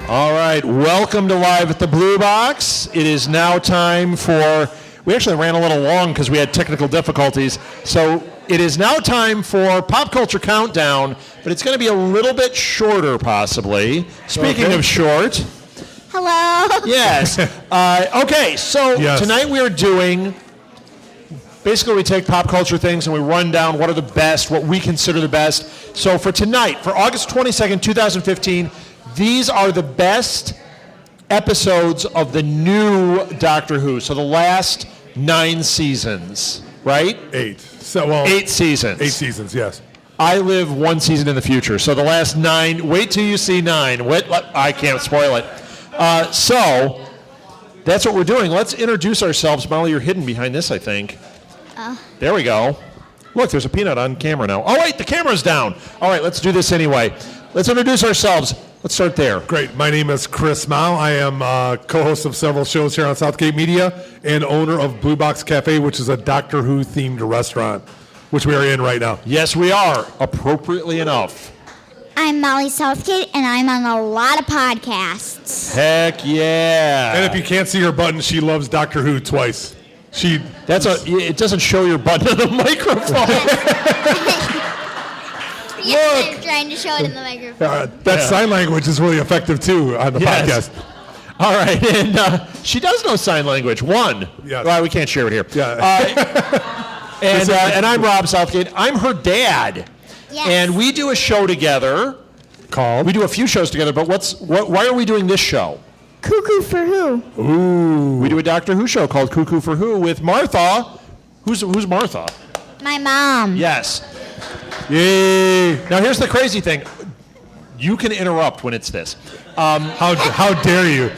All right, welcome to Live at the Blue Box. It is now time for, we actually ran a little long because we had technical difficulties. So it is now time for Pop Culture Countdown, but it's going to be a little bit shorter possibly. Speaking of short. Hello. Yes. Okay, so tonight we are doing, basically we take pop culture things and we run down what are the best, what we consider the best. So for tonight, for August 22nd, 2015, these are the best episodes of the new Doctor Who. So the last 9 seasons, right? 8. 8 seasons. 8 seasons, yes. I live 1 season in the future. So the last 9, wait till you see 9. I can't spoil it. So that's what we're doing. Let's introduce ourselves. Molly, you're hidden behind this, I think. There we go. Look, there's a peanut on camera now. Oh, wait, the camera's down. All right, let's do this anyway. Let's introduce ourselves. Let's start there. Great. My name is Chris Mao. I am co-host of several shows here on Southgate Media and owner of Blue Box Cafe, which is a Doctor Who themed restaurant, which we are in right now. Yes, we are, appropriately enough. I'm Molly Southgate, and I'm on a lot of podcasts. Heck yeah. And if you can't see her button, she loves Doctor Who twice. It doesn't show your button on the microphone. Yes, I'm trying to show it in the microphone. Sign language is really effective, too, on the podcast. All right, and she does know sign language. 1. Yes. Well, we can't share it here. Yeah. And I'm Rob Southgate. I'm her dad. Yes. And we do a show together. Called? We do a few shows together, but why are we doing this show? Cuckoo for Who? Ooh. We do a Doctor Who show called Cuckoo for Who with Martha. Who's Martha? My mom. Yes. Yay. Now here's the crazy thing. You can interrupt when it's this. How dare you?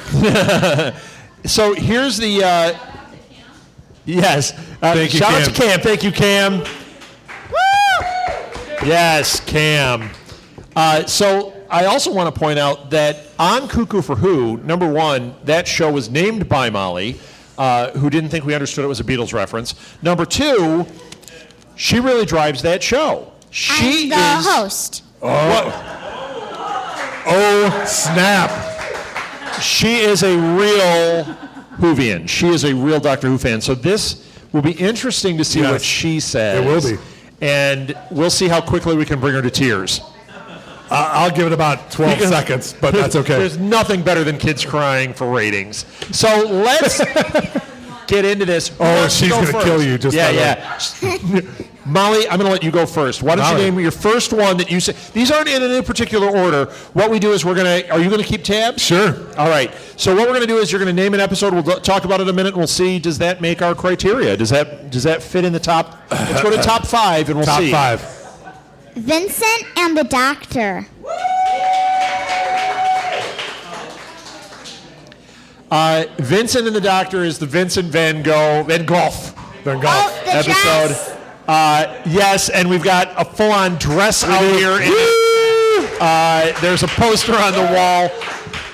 So here's the... yes. Thank you, shout Cam. out to Cam. Thank you, Cam. Woo! Yes, Cam. So I also want to point out that on Cuckoo for Who, number 1, that show was named by Molly, who didn't think we understood it was a Beatles reference. Number 2, she really drives that show. I'm the host. Oh, snap. She is a real Whovian. She is a real Doctor Who fan. So this will be interesting to see what she says. It will be. And we'll see how quickly we can bring her to tears. I'll give it about 12 seconds, but that's okay. There's nothing better than kids crying for ratings. So let's get into this. Oh, she's going to kill you. Molly, I'm going to let you go first. Why don't you name your first one that you say? These aren't in any particular order. What we do is are you going to keep tabs? Sure. All right. So what we're going to do is you're going to name an episode. We'll talk about it in a minute, and we'll see, does that make our criteria? Does that fit in the top? Let's go to top 5, and we'll see. Top 5. Vincent and the Doctor. Vincent and the Doctor is the Vincent Van Gogh Oh, the episode. dress. Yes, and we've got a full-on dress out here. There's a poster on the wall.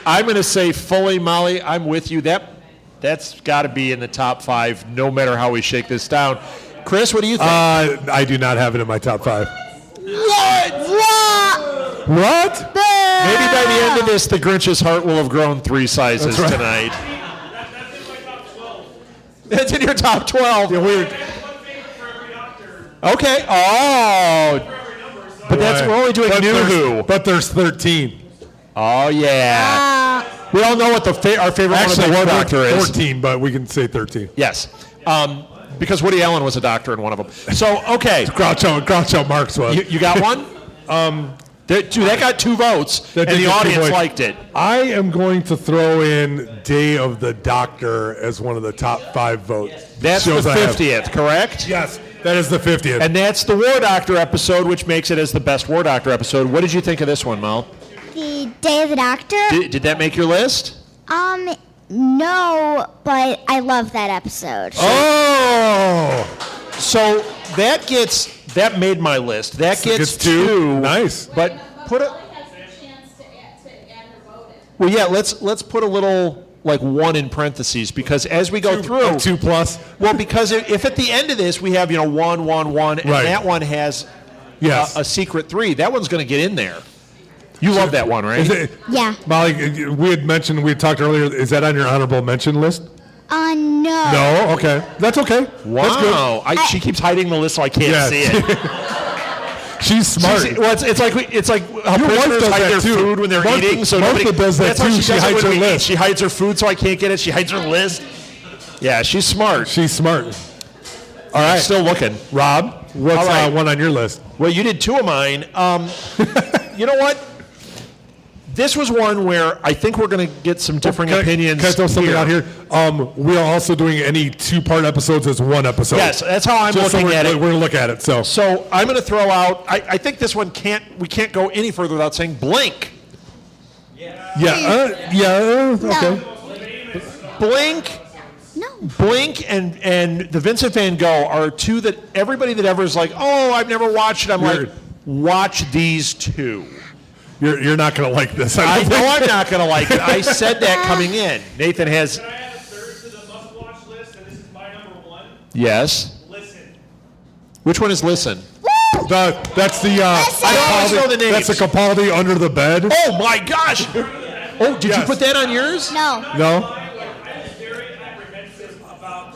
I'm going to say fully, Molly, I'm with you. That's got to be in the top 5, no matter how we shake this down. Chris, what do you think? I do not have it in my top 5. What? Maybe by the end of this, the Grinch's heart will have grown 3 sizes tonight. That's in your top 12. Yeah, weird. Okay. Oh. But we're only doing New Who. But there's 13. Oh, yeah. We all know what our favorite one of the War Doctor is. 14, but we can say 13. Yes. Because Woody Allen was a doctor in one of them. So, okay. Groucho Marx was. You got one? That got 2 votes, and the audience liked it. I am going to throw in Day of the Doctor as one of the top 5 votes. That's the 50th, correct? Yes, that is the 50th. And that's the War Doctor episode, which makes it as the best War Doctor episode. What did you think of this one, Mel? The Day of the Doctor. Did that make your list? No, but I love that episode. Oh! So that made my list. That gets 2. Nice. But put it. Well, yeah. Let's put a little 1 in parentheses because as we go through 2+. Well, because if at the end of this we have 1, 1, 1, and that one has a secret 3, that one's going to get in there. You love that one, right? Is it, Yeah. Molly, we had talked earlier, is that on your honorable mention list? No. No? Okay. That's okay. Wow. That's good. She keeps hiding the list so I can't Yeah. see it. She's smart. It's like how Your wife prisoners does hide that their too. food when they're Martha- eating. So Martha nobody does that that's how too. She She does it hides when her we eat. list. She hides her food so I can't get it. She hides her list. Yeah, she's smart. She's smart. All I'm right. still looking. Rob, what's All right. one on your list? Well, you did two of mine. You know what? This was one where I think we're going to get some differing opinions. Can I throw something out here? We are also doing any two-part episodes as one episode. Yes, that's how I'm Just looking so at it. We're going to look at it. So I'm going to throw out. I think this one we can't go any further without saying Blink. Okay. Blink. No. Blink and the Vincent Van Gogh are two that everybody that ever is like, oh, I've never watched it. I'm like, watch these two. You're not going to like this. I know I'm not going to like it. I said that coming in. Nathan has. Can I add a third to the must-watch list, and this is my number one? Yes. Listen. Which one is Listen? That's the. I don't always know the names. That's the Capaldi Under the Bed. Oh my gosh! Oh, did you Yes. put that on yours? No. No. I was very apprehensive about,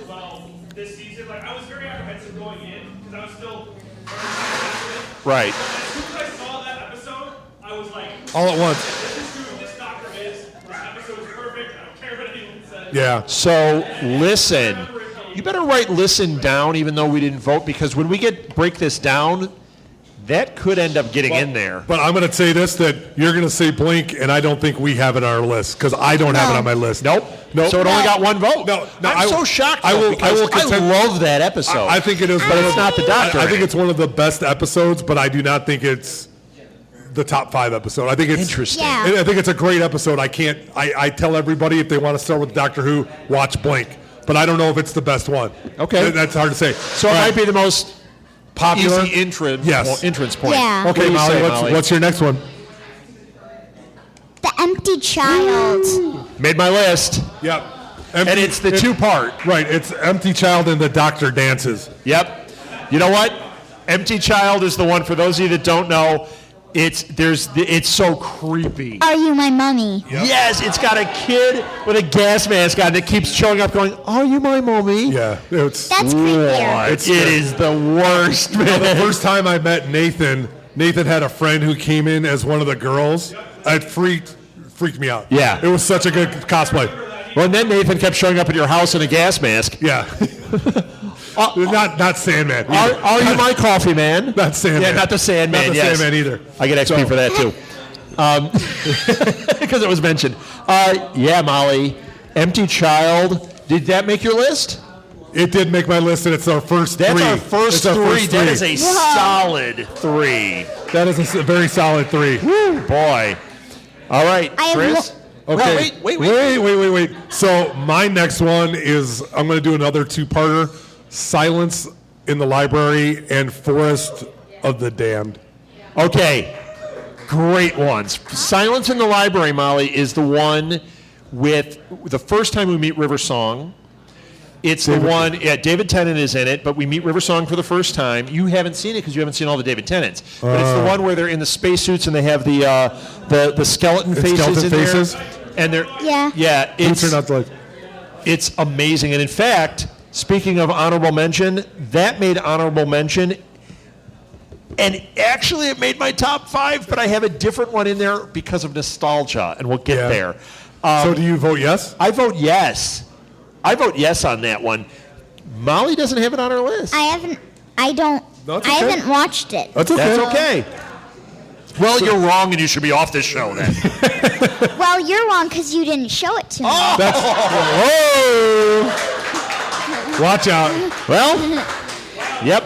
this season. Like, I was very apprehensive going in, because I was still Right. as soon as I saw that episode, I was like, All at once. this is who this doctor is. This episode's perfect. I don't care what anyone says. Yeah. So Listen. You better write Listen down, even though we didn't vote, because when we break this down, that could end up getting in there. But I'm going to say this, that you're going to say Blink, and I don't think we have it on our list, because I don't have it on my list. Nope. Nope. So it only got one vote. No, I'm so shocked. I will I contend- love that episode. I think it is. But it's not the doctor. I think it's one of the best episodes, but I do not think it's the top 5 episode. I think it's Interesting. Yeah. I think it's a great episode. I tell everybody if they want to start with Doctor Who, watch Blink. But I don't know if it's the best one. Okay. That's hard to say. So it might be the most popular easy entrance point. Yeah. What do Okay, you Molly, say, Molly? what's your next one? The Empty Child. Made my list. Yep. And it's the two-part. Right. It's Empty Child and the Doctor Dances. Yep. You know what? Empty Child is the one, for those of you that don't know, it's so creepy. Are you my mummy? Yes, it's got a kid with a gas mask on that keeps showing up going, are you my mommy? Yeah. It's That's creepier. It is the worst, man. the first time I met Nathan had a friend who came in as one of the girls. It freaked me out. Yeah. It was such a good cosplay. Well, and then Nathan kept showing up at your house in a gas mask. Yeah. Not Sandman. Are you my coffee man? Not Sandman. Yeah, not the Sandman. Not the yes. Sandman either. I get XP for that too, because it was mentioned. Yeah, Molly, Empty Child. Did that make your list? It did make my list, and it's our first That's three. our first It's our three. That is a Whoa. solid 3. That is a very solid 3. Boy. All right, I have Chris. Okay. Wait. So my next one is, I'm going to do another 2-parter. Silence in the Library and Forest of the Damned. Okay, great ones. Silence in the Library, Molly, is the one with the first time we meet River Song. It's the one, David Tennant is in it, but we meet River Song for the first time. You haven't seen it because you haven't seen all the David Tennants. But it's the one where they're in the spacesuits and they have the skeleton faces in faces? there. And they're, Yeah. it's amazing. And in fact, speaking of honorable mention, that made honorable mention. And actually, it made my top 5, but I have a different one in there because of nostalgia, and we'll get there. So do you vote yes? I vote yes. I vote yes on that one. Molly doesn't have it on her list. I haven't watched it. That's okay. That's okay. Well, you're wrong, and you should be off this show then. Well, you're wrong because you didn't show it to me. Whoa! Watch out. Well, yep.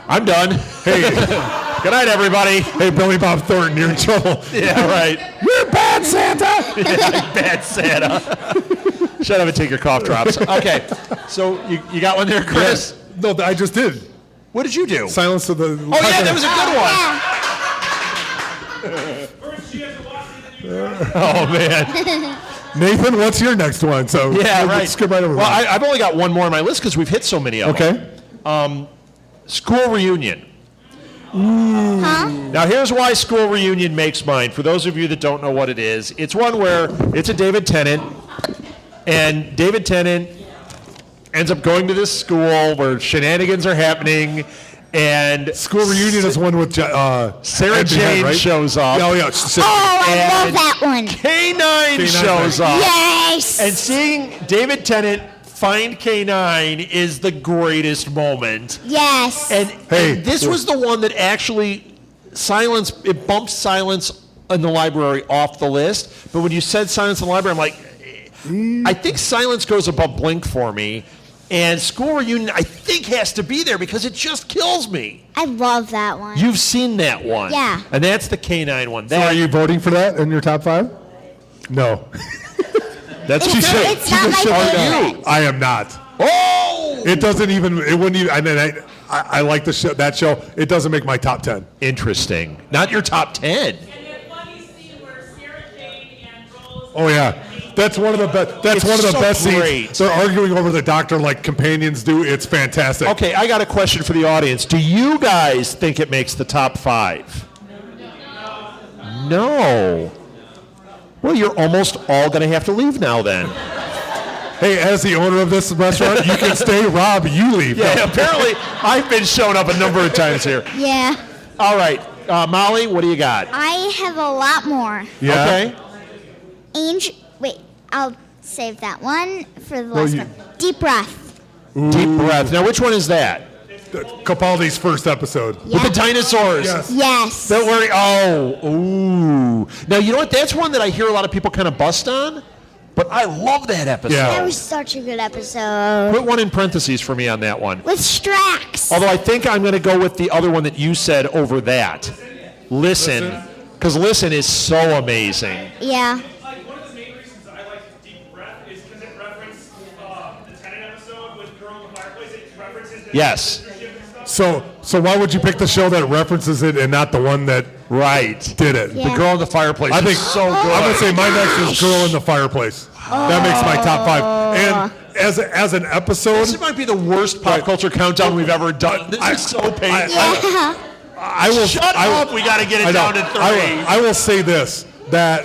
I'm done. Hey, Good night, everybody. hey, Billy Bob Thornton, you're in trouble. Yeah, right. You're bad, Santa. Bad Santa. Shut up and take your cough drops. Okay, so you got one there, Chris? No, I just did. What did you do? Silence of the. Oh, yeah, that was a good one. Yeah. First, she has to watch it, Oh, man. Nathan, what's your next one? So Yeah, let's right. skip right over Well, that. I've only got one more on my list because we've hit so many of them. Okay. School Reunion. Huh? Now, here's why School Reunion makes mine. For those of you that don't know what it is, it's one where it's a David Tennant, and David Tennant ends up going to this school where shenanigans are happening, and School Reunion is one with Sarah Ed Jane Behan, right? shows up. Oh, yeah. Oh, I love And that one. K9 shows right. up. Yes. And seeing David Tennant find K9 is the greatest moment. Yes. And, Hey. and this was the one that actually it bumped Silence in the Library off the list. But when you said Silence in the Library, I'm like, I think Silence goes above Blink for me. And School Reunion, I think, has to be there because it just kills me. I love that one. You've seen that one. Yeah. And that's the K9 one. So are you voting for that in your top 5? No. That's It's, okay. it's not my favorite. I am not. Oh! It doesn't even, it wouldn't even, I like the show, that show. It doesn't make my top 10. Interesting. Not your top 10. And that funny scene where Sarah Jane and Rose. Oh, yeah. That's one of the best. That's It's one of the so best great. scenes. They're arguing over the doctor like companions do. It's fantastic. Okay, I got a question for the audience. Do you guys think it makes the top 5? No. Well, you're almost all going to have to leave now then. Hey, as the owner of this restaurant, you can stay. Rob, you leave. Yeah, No. apparently I've been showing up a number of times here. Yeah. All right, Molly, what do you got? I have a lot more. Yeah. Okay. Angel. Wait, I'll save that one for the last you- one. Deep breath. Deep breath. Now, which one is that? Capaldi's first episode. With the dinosaurs. Yes. Yes. Don't worry. Oh, ooh. Now, you know what? That's one that I hear a lot of people kind of bust on, but I love that episode. Yeah. That was such a good episode. Put one in parentheses for me on that one. With Strax. Although I think I'm going to go with the other one that you said over that. Listen. Because Listen is so amazing. Yeah. Like, one of the main reasons I like Deep Breath is because it referenced the Tenet episode with Girl in the Fireplace. It references the Yes. leadership and stuff. So why would you pick the show that references it and not the one that Right. did it? Yeah. The Girl in the Fireplace I think is so good. I'm gonna say my next is Girl in the Fireplace. That makes my top 5. And as an episode, This might be the worst pop culture countdown we've ever done. This is so painful. Yeah. I will Shut up. We got to get I it know. down to 3. I will say this, that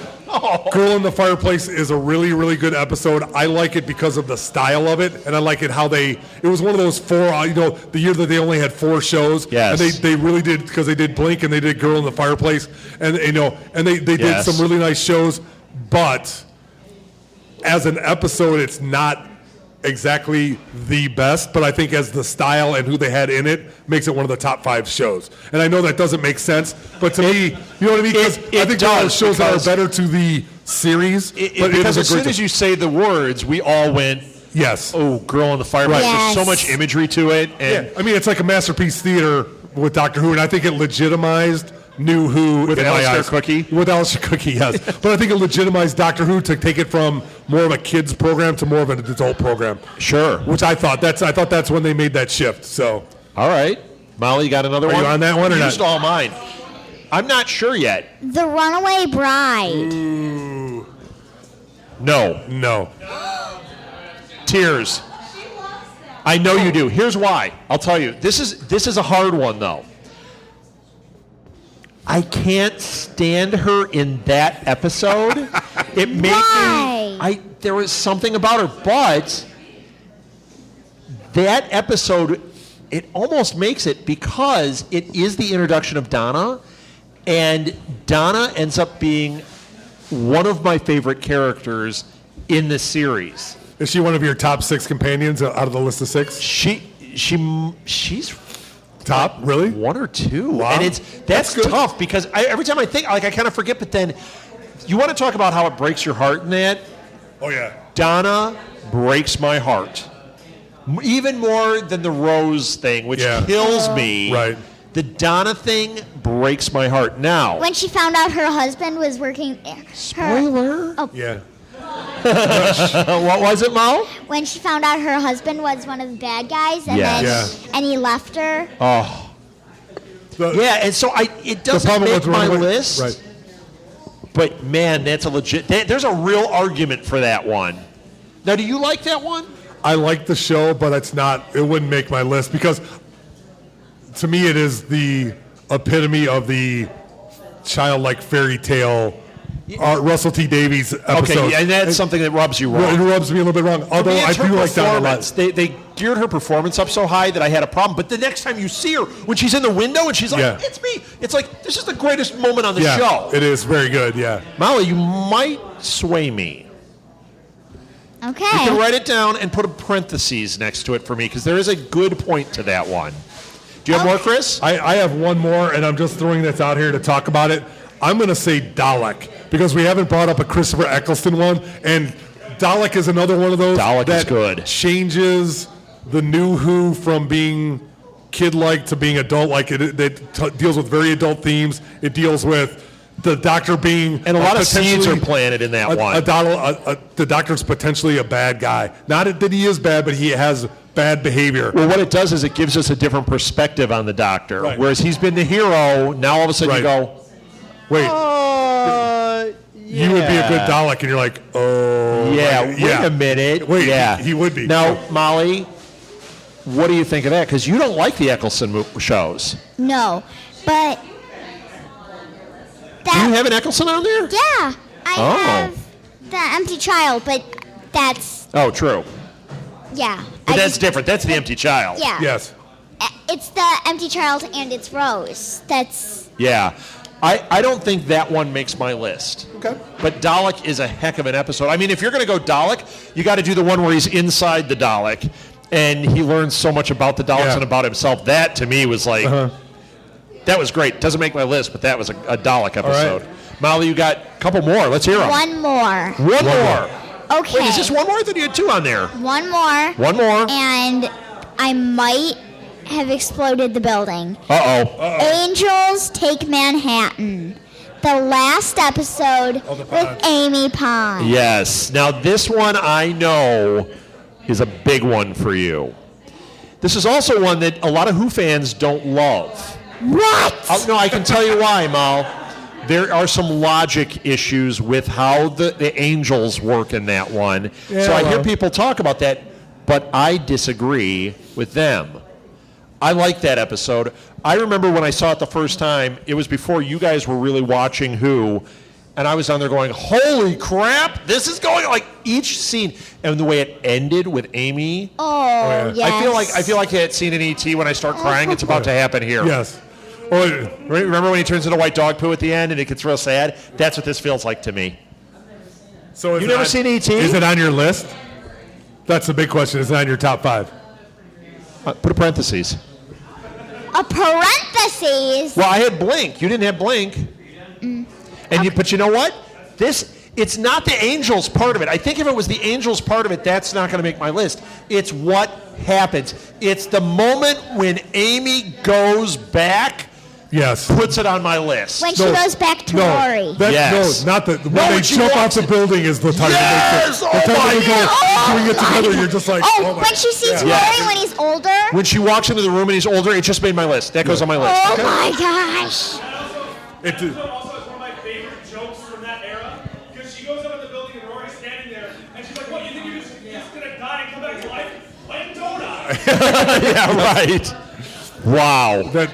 Girl in the Fireplace is a really, really good episode. I like it because of the style of it, and I like it how it was one of those 4, the year that they only had 4 shows. Yes. And they really did, because they did Blink and they did Girl in the Fireplace, and and they did Yes. some really nice shows, but as an episode, it's not exactly the best, but I think as the style and who they had in it makes it one of the top 5 shows. And I know that doesn't make sense, but to me, you know what I mean? Because it I think there are does, shows that are because- better to the series. but it because is a as soon great as you say the words, we all went, yes. oh, Girl in the Fireplace. Yes. There's so much imagery to it. And Yeah, I mean, it's like a masterpiece theater with Doctor Who, and I think it legitimized New Who With in my Alistair eyes. Cookie? With Alistair Cookie, yes. But I think it legitimized Doctor Who to take it from more of a kids program to more of an adult program. Sure. Which I thought that's when they made that shift. So All right. Molly, you got another Are one? you on that one or You not? used all mine. I'm not sure yet. The Runaway Bride. No. Tears. I know you do. Here's why. I'll tell you. This is a hard one though. I can't stand her in that episode. It made Why? there was something about her, but that episode it almost makes it because it is the introduction of Donna, and Donna ends up being one of my favorite characters in the series. is she one of your top 6 companions out of the list of 6? She's Top, really? 1 or 2, Wow. and that's good. tough because every time I think I kind of forget. But then you want to talk about how it breaks your heart in that. Oh yeah. Donna breaks my heart, even more than the Rose thing, which Yeah. kills me. Right. The Donna thing breaks my heart. Now, When she found out her husband was working. spoiler. Yeah. What was it, Mo? When she found out her husband was one of the bad guys, and Yes. then and he left her. Oh, The- yeah. And so it doesn't problem make with my Runaway- list. Right. But man, that's a legit. There's a real argument for that one. Now, do you like that one? I like the show, but it wouldn't make my list because to me it is the epitome of the childlike fairy tale Russell T. Davies episode. Okay, and that's something that rubs you wrong. It rubs me a little bit wrong, although I do like that a lot. They geared her performance up so high that I had a problem. But the next time you see her, when she's in the window and she's like, it's me. It's like, this is the greatest moment on the show. It is very good, yeah. Molly, you might sway me. Okay. You can write it down and put a parentheses next to it for me, because there is a good point to that one. Do you have more, Chris? I have one more, and I'm just throwing this out here to talk about it. I'm going to say Dalek, because we haven't brought up a Christopher Eccleston one, and Dalek is another one of those Dalek that is good. Changes the new Who from being kid-like to being adult-like. It deals with very adult themes. It deals with the Doctor being... And a lot of seeds are planted in that one. The Doctor's potentially a bad guy. Not that he is bad, but he has bad behavior. Well, what it does is it gives us a different perspective on the Doctor. Right. Whereas he's been the hero, now all of a sudden you go... Wait, you would be a good Dalek, and you're like, oh. Yeah, wait a minute. Wait, yeah. he would be. Now, Molly, what do you think of that? Because you don't like the Eccleston shows. No, but Do you have an Eccleston on there? Yeah, I have the Empty Child, but that's Oh, true. yeah. But that's different. That's the Empty Child. Yeah. Yes. It's the Empty Child and it's Rose. That's Yeah. I don't think that one makes my list. Okay. But Dalek is a heck of an episode. I mean, if you're going to go Dalek, you got to do the one where he's inside the Dalek, and he learns so much about the Daleks and about himself. That, to me, was like, that was great. Doesn't make my list, but that was a Dalek episode. Right. Molly, you got a couple more. Let's hear them. one more. One more. Okay. Wait, is this one more? I thought you had two on there. One more. One more. And I might have exploded the building. Uh-oh. Angels Take Manhattan. The last episode with Amy Pond. Yes. Now, this one I know is a big one for you. This is also one that a lot of Who fans don't love. What? No, I can tell you why, Mal. There are some logic issues with how the angels work in that one. Yeah, so I hear people talk about that, but I disagree with them. I like that episode. I remember when I saw it the first time, it was before you guys were really watching Who, and I was on there going, holy crap, this is going, like, each scene, and the way it ended with Amy. Oh, yes. I feel like that scene in E.T. when I start crying, it's about to happen here. Yes. Remember when he turns into white dog poo at the end and it gets real sad? That's what this feels like to me. So You never seen E.T.? Is it on your list? That's the big question. Is it on your top 5? Put a parentheses. A parentheses. Well, I had Blink. You didn't have Blink. But you know what? It's not the Angels part of it. I think if it was the Angels part of it, that's not going to make my list. It's what happens. It's the moment when Amy goes back. Yes. Puts it on my list. When she goes back to Rory. Yes. No, not the when they jump off the building is the time Yes! that makes it. The time they go doing it together, you're just like, Oh, when she sees Rory when he's older. When she walks into the room and he's older, it just made my list. That goes on my list. Oh my gosh. It did. Also, it's one of my favorite jokes from that era, because she goes up in the building and Rory's standing there, and she's like, what, you think you're just gonna die and come back to life? Like, don't I? Yeah, right. Wow.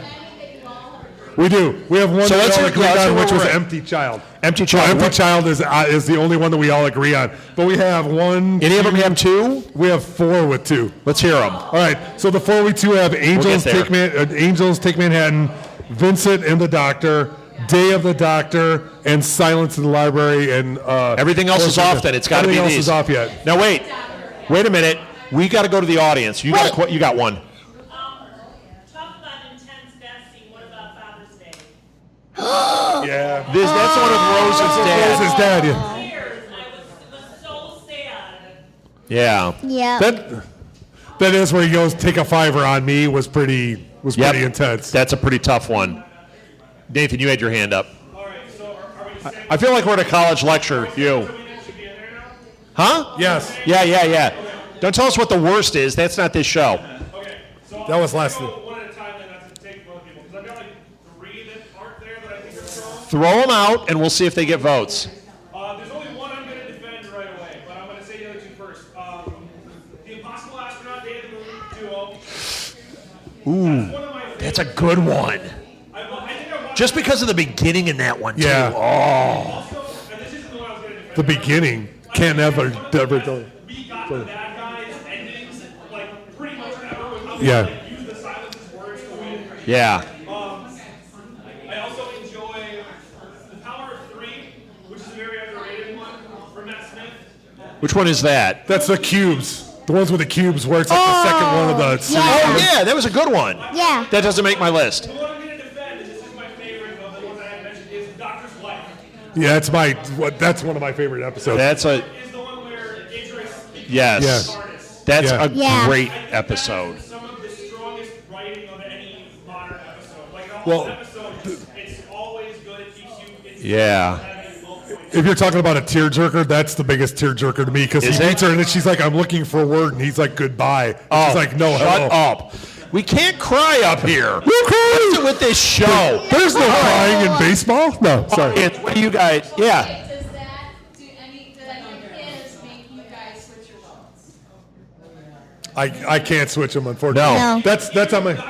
We do. We have one So that let's we all hear- agreed let's on, hear which where was we're at. Empty Child. Empty Child. Empty What- Child is the only one that we all agree on. But we have one. Any of them have two? We have 4 with 2. Let's hear them. All right. So the 4 we 2 have Angels there. Angels Take Manhattan, Vincent and the Doctor, Day of the Doctor, and Silence in the Library. And Everything else is off then. It's got to be Everything these. else is off yet. Now wait a minute. We got to go to the audience. You got one. Talk about intense death scene. What about Father's Day? Yeah. That's one of Rose's dad. Rose's dad. Yeah. Years, it was so sad. Yeah. Yeah. That is where he goes. Take a $5 on me was pretty intense. That's a pretty tough one. Nathan, you had your hand up. All right, so are we just saying I feel like we're at a college lecture. You. that should be in there now? Huh? Yes. Yeah. Don't tell us what the worst is. That's not this show. Okay, so That was I'll last go thing. one at a time then, not to take both people, because I've got like 3 that aren't there that I think are strong. Throw them out, and we'll see if they get votes. There's only one I'm going to defend right away, but I'm going to say the other 2 first. The Impossible Astronaut, Day of the Moon duo. Ooh, One of my favorites. that's a good one. I Just because of the beginning in that one, too. Yeah. Oh. And this isn't the one I was going to defend. The beginning can't ever go. We got the bad guys' endings, like, pretty much ever without Yeah. like, use the silence's words to win. Yeah. I also enjoy The Power of Three, which is a very underrated one from Matt Smith. Which one is that? That's the cubes. The ones with the cubes where it's like the second one of the series. Oh, yeah, that was a good one. Yeah. That doesn't make my list. The one I'm going to defend, and this is my favorite of the ones I have mentioned, is Doctor's Wife. Yeah, that's one of my favorite episodes. That's a, Is the one where Idris speaks yes. Yes. artist. That's Yeah. a Yeah. great I think episode. That is some of the strongest writing of any modern episode. Like, the Well, whole episode, it's always good. It keeps you in Yeah. having low points. If you're talking about a tearjerker, that's the biggest tearjerker to me because he Is it? meets her and then she's like, "I'm looking for a word," and he's like, "Goodbye." And she's like, "No, shut hello." up. We can't cry up here. What's it with this show? There's no crying in baseball. No, sorry. What do you guys? Yeah. Does that, do any kids make you guys switch your votes? I can't switch them, unfortunately. No. No. That's on my.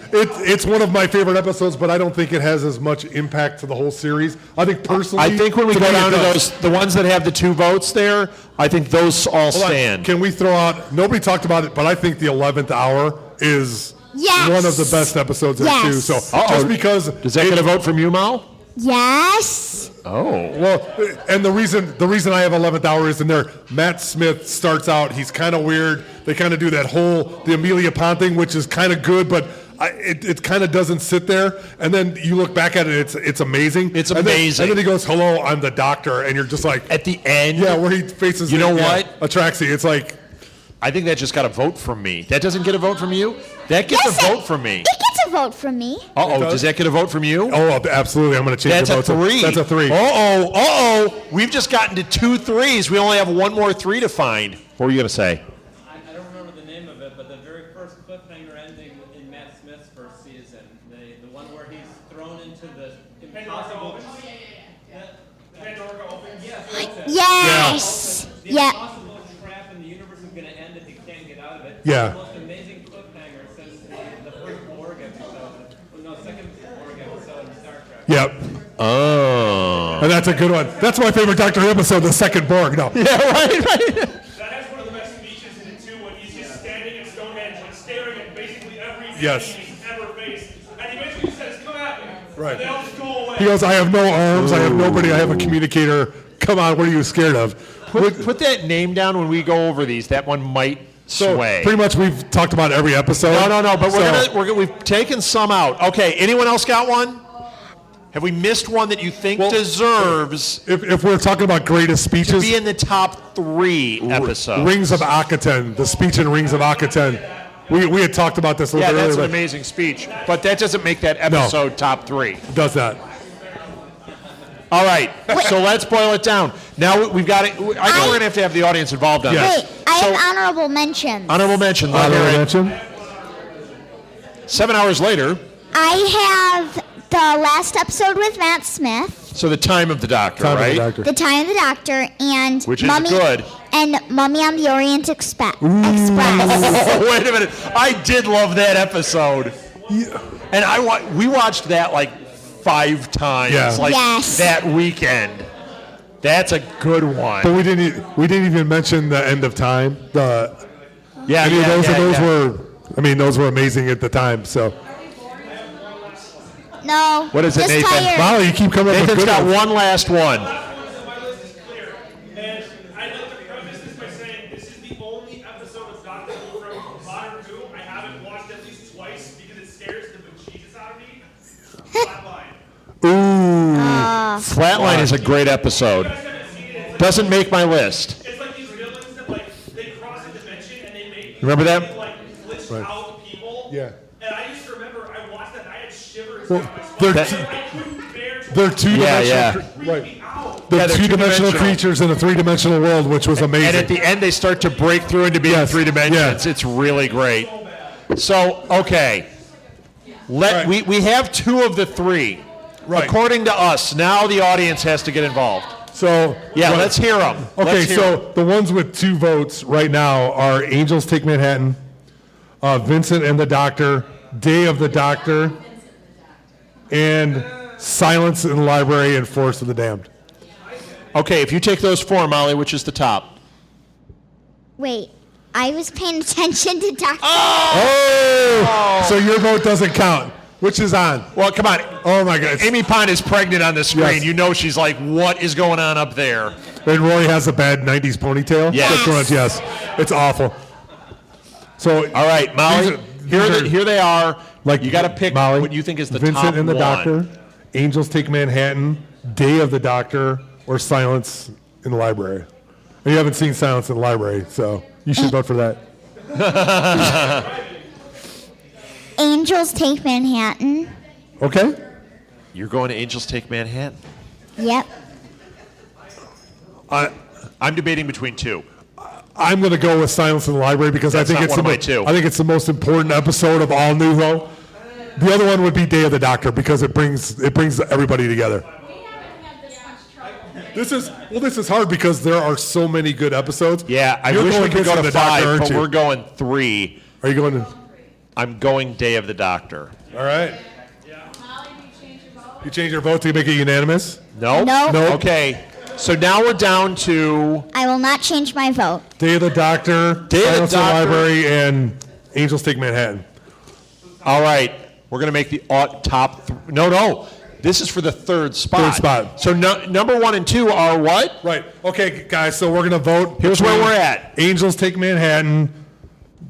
It's one of my favorite episodes, but I don't think it has as much impact to the whole series. I think personally, I think when we to go me, it down to does. those, the ones that have the 2 votes there, I think those all Hold on. stand. Can we throw out? Nobody talked about it, but I think the 11th hour is Yes. one of the best episodes there too. Yes. So Uh-oh. just because Does that get a vote from you, Mal? Yes. Oh. well, and the reason I have 11th hour is in there. Matt Smith starts out. He's kind of weird. They kind of do that whole the Amelia Pond thing, which is kind of good, but it kind of doesn't sit there. And then you look back at it, it's amazing. It's And then- amazing. And then he goes, "Hello, I'm the doctor," and you're just like, At the end, yeah, where he faces. You know yeah, what? Atraxie. It's like, I think that just got a vote from me. That doesn't get a vote from you? That gets Yes, a vote from me. It gets a vote from me. Uh-oh, does? does that get a vote from you? oh, absolutely, I'm going to change That's the a vote. 3. That's a 3. Uh-oh, uh-oh. We've just gotten to 2 3s. We only have one more 3 to find. What were you going to say? I don't remember the name of it, but the very first cliffhanger ending in Matt Smith's first season, the one where he's thrown into the impossible. Pandora opens. Yes. The Yeah. impossible trap in the universe is going to end if he can't get out of it. Yeah. It's the most amazing cliffhanger since the first Borg episode. Well, no, second Borg episode in Star Trek. Yep. Oh. And that's a good one. That's my favorite Doctor Who episode, the second Borg. No. Yeah, right. That has one of the best speeches in it too, when he's just standing at Stonehenge and staring at basically every Yes. enemy he's ever faced. And he basically says, "Come at me." Right. And they all just go away. He goes, "I have no arms. I have nobody. I have a communicator. Come on, what are you scared of?" Put that name down when we go over these. That one might So sway. pretty much we've talked about every episode. No, but So- we've taken some out. Okay, anyone else got one? Have we missed one that you think Well, deserves If we're talking about greatest to speeches, be in the top 3 episodes? Rings of Akaten, the speech in Rings of Akaten. We had talked about this a Yeah, little bit that's an earlier. amazing speech. But that doesn't make that episode top 3. but does that? All right, so let's boil it down. Now we've got it. I know we're going to have the audience involved on Yes. this. Wait, I have honorable mentions. Honorable mention. let Honorable me hear it. mention? 7 hours later, I have the last episode with Matt Smith, so the time of the doctor, Time of right? the Doctor. The Time of the Doctor, and Which is Mummy good. and Mummy on the Orient Express. Oh, wait a minute. I did love that episode. And we watched that like 5 times, Yeah. like Yes. that weekend. That's a good one. But we didn't even mention the end of time. Yeah, Any of yeah, those, yeah, those yeah. were. I mean, those were amazing at the time. So, No. What is it, just Nathan? tired. wow, you keep coming up with Nathan's good got ones. one last one. My list is clear. And I'd like to preface this by saying this is the only episode of Doctor Who from Modern Who I haven't watched at least twice because it scares the bejesus out of me. Flatline. Flatline is a great episode. You guys haven't seen it. Doesn't make my list. It's like these villains that like they cross a dimension and they make Remember that? like glitched out people. Yeah. And I used to remember I watched that and I had shivers Well, down my spine. they're That- I couldn't bear to They're two-dimensional. Yeah, Right. out. They're Yeah, they're two-dimensional two-dimensional. creatures in a three-dimensional world, which was amazing. And at the end, they start to break through into being Yes, 3 dimensions. yeah. It's really great. So, okay. Right. We have 2 of the 3. Right. According to us, now the audience has to get involved. So Yeah, right. let's hear them. Okay, so the ones with 2 votes right now are Angels Take Manhattan, Vincent and the Doctor, Day of the Doctor, and Silence in the Library, and Forest of the Damned. Okay, if you take those four, Molly, which is the top? Wait, I was paying attention to Dr. Oh! So your vote doesn't count. Which is on? Well, come on. Oh my God! Amy Pond is pregnant on the screen. Yes. You know she's like, what is going on up there? And Roy has a bad '90s ponytail. Yes. That's correct. Yes, it's awful. So All right, Molly. Here they are. Like You got to pick Molly, what you think is the Vincent top and the one. Doctor, Angels Take Manhattan, Day of the Doctor, or Silence in the Library. And you haven't seen Silence in the Library, so you should vote for that. Angels Take Manhattan. Okay. You're going to Angels Take Manhattan. Yep. I'm debating between two. I'm going to go with Silence in the Library because That's I think not it's one of my two. I think it's the most important episode of all New Hope. The other one would be Day of the Doctor because it brings everybody together. We haven't had this much trouble. This is hard because there are so many good episodes. Yeah, I You're wish we going could go Vincent to the Doctor, five, aren't but you? we're going three. Are you going to? I'm going Day of the Doctor. All right. Molly, do you change your vote? You change your vote to make it unanimous? No? No. Nope. Okay. So now we're down to I will not change my vote. Day of the Doctor, Day of the Silence in the Doctor. Library, and Angels Take Manhattan. all right. We're going to make the top. No. This is for the third spot. Third spot. So number 1 and 2 are what? Right. Okay, guys. So we're gonna vote. Here's where between we're at. Angels Take Manhattan,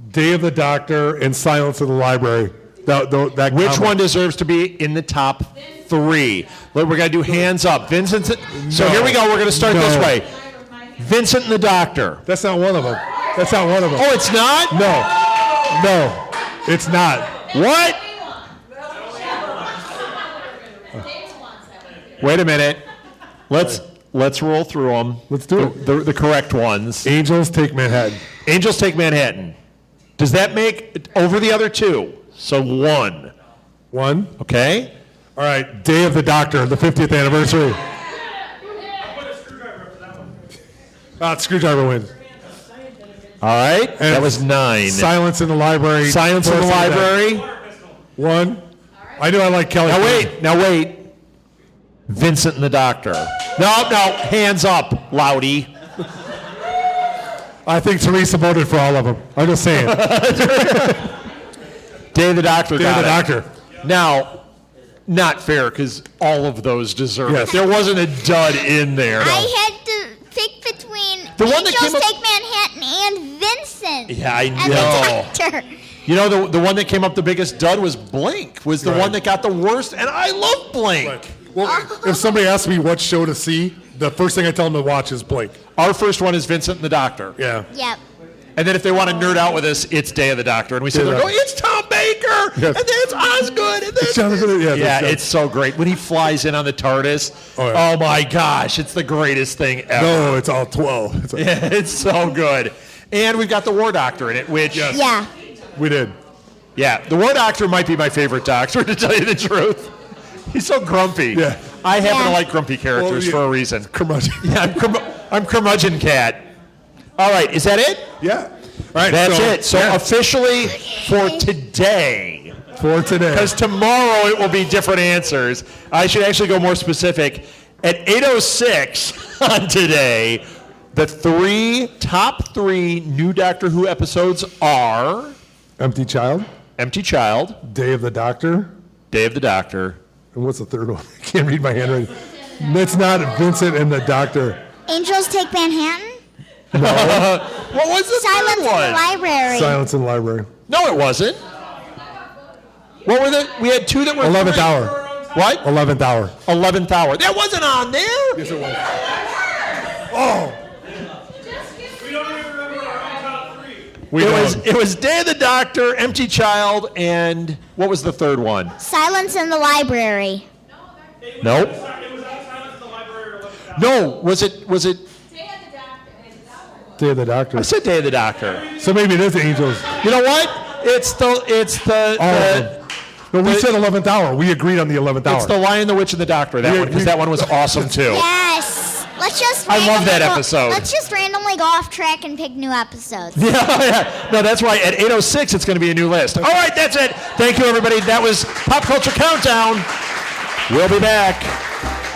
Day of the Doctor, and Silence in the Library. That Which combo. one deserves to be in the top 3? We're going to do hands up. Vincent. So No. here we go. We're going to start this No. way. Vincent and the Doctor. That's not one of them. That's not one of them. Oh, it's not? No, it's not. What? Wait a minute. Let's roll through them. Let's do it. The correct ones. Angels Take Manhattan. Angels Take Manhattan. Does that make it over the other 2? So 1. 1. Okay? All right. Day of the Doctor, the 50th anniversary. Screwdriver wins. All right. That was 9. Silence in the Library. Silence in the Forest of Library. Damned. 1. I knew I liked Kelly. Now wait. Vincent and the Doctor. No. Hands up, Loudy. I think Teresa voted for all of them. I'm just saying. Day of the Doctor Day got of the it. Doctor. Now, not fair because all of those deserve Yes. it. There wasn't a dud in there. I had to pick between The one that Angels came up- Take Manhattan and Vincent. Yeah, I And know. the Doctor. You know, the one that came up the biggest dud was Blink, was the Right. one that got the worst, and I love Blink. Well, if somebody asks me what show to see, the first thing I tell them to watch is Blink. Our first one is Vincent and the Doctor. Yeah. Yep. And then if they want to nerd out with us, it's Day of the Doctor. And we sit there and go, it's Tom Baker, Yes. and then it's Osgood, and then It's Jonathan. Yeah, yeah, that's- it's so great. When he flies in on the TARDIS, Oh, yeah. oh my gosh, it's the greatest thing ever. No, it's all 12. It's Yeah, it's so good. And we've got the War Doctor in it, which, Yes. Yeah. We did. yeah, the War Doctor might be my favorite Doctor, to tell you the truth. He's so grumpy. Yeah. I happen to Yeah. like grumpy characters Well, yeah. for a reason. Curmudgeon. Yeah, I'm curmudgeon cat. All right, is that it? Yeah. All right. That's it. So yeah, officially for today, for today. because tomorrow it will be different answers. I should actually go more specific. At 8:06 on today, the top three new Doctor Who episodes are Empty Child, Empty Child, Day of the Doctor, Day of the Doctor. and what's the third one? I can't read my handwriting. It's not Vincent and the Doctor. Angels Take Manhattan. What was the Silence third in the one? Library. Silence in the Library. No, it wasn't. What were the? We had 2 that were 11th three. hour. What? 11th hour. 11th hour. That wasn't on there. Yes, it was. Oh, We don't even remember our own top 3. It was Day of the Doctor, Empty Child, and what was the third one? Silence in the Library. Nope. It was on Silence in the Library or 11th No, was it? Day of the Doctor. Day of the Doctor. I said Day of the Doctor. So maybe it is Angels. You know what? It's the All of them. No, we said 11th hour. We agreed on the 11th hour. it's the Lion, the Witch, and the Doctor. That We- one, because that one was awesome too. Yes. Let's just. I love that randomly go- episode. Let's just randomly go off track and pick new episodes. Yeah. No, that's right. At 8:06, it's going to be a new list. All right, that's it. Thank you, everybody. That was Pop Culture Countdown. We'll be back.